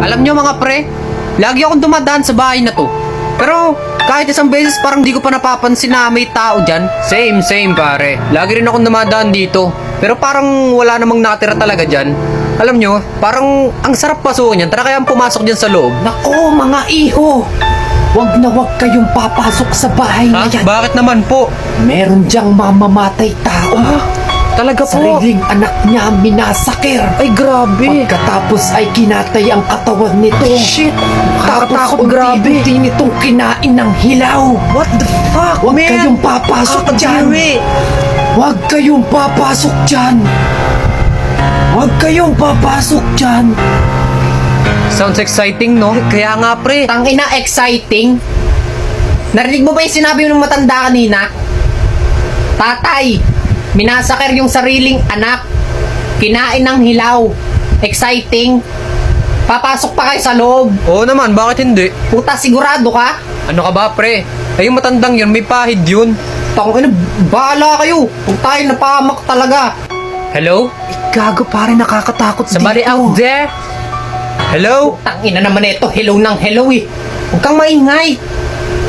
Alam nyo mga pre, lagi akong dumadaan sa bahay na to. Pero kahit isang beses parang di ko pa napapansin na may tao dyan. Same pare. Lagi rin akong dumadaan dito. Pero parang wala namang nakatira talaga dyan. Alam nyo, parang ang sarap pasukin yan. Tara kayang pumasok dyan sa loob. Nako mga iho, wag na wag kayong papasok sa bahay Ha? na yan. Bakit naman po? Meron diyang mamamatay tao. Talaga po? Sariling anak niya minasakir. Ay grabe. Pagkatapos ay kinatay ang katawan nito. Shit. Tapos Nakakatakot, grabe. unti-unti nitong kinain ng hilaw. What the fuck, Huwag man? kayong papasok dyan. Kakadiri. Huwag kayong papasok dyan. Huwag kayong papasok dyan. Sounds exciting, no? Kaya nga pre. Tangina, exciting. Narinig mo ba yung sinabi ng matanda kanina? Tatay, minasakir yung sariling anak. Kinain ng hilaw. Exciting. Papasok pa kayo sa loob. Oo naman, bakit hindi? Puta, sigurado ka? Ano ka ba pre? Ay yung matandang yun, may pahid yun. Tangina, bahala kayo. Huwag tayo napahamak talaga. Hello? Gago pare, nakakatakot Somebody dito. out there? Hello? Tangina naman ito. Hello ng hello eh. Huwag kang maingay.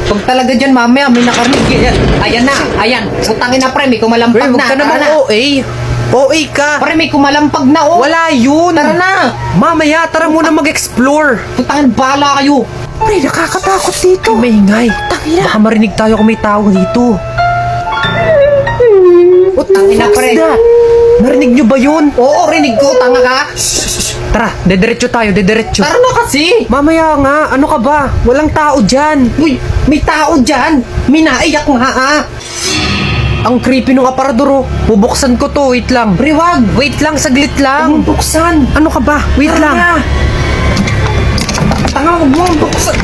Pag talaga dyan mamaya may nakarinig. Ayan na, ayan. Putangin na pre, may Pre, kumalampag huwag na. ka Tara naman na. OA. OA ka. Pre, may kumalampag na oh. Wala yun. Tara na. Mamaya, tara muna mag-explore. Putangin, bahala kayo. Pre, nakakatakot dito. Maingay. Tangina. Baka marinig tayo kung may tao dito. Tangina pre. Narinig nyo ba yun? Oo, rinig ko. Tanga ka. Tara, dediretso tayo, dediretso. Tara na kasi. Mamaya nga, ano ka ba? Walang tao dyan. Uy, may tao dyan. Minaiyak nga ha. Ang creepy nung aparador, oh. Bubuksan ko to, wait lang. Pre, wag. Wait lang, saglit lang. Buksan. Ano ka ba? Wait lang. Tanga, wag mo buksan.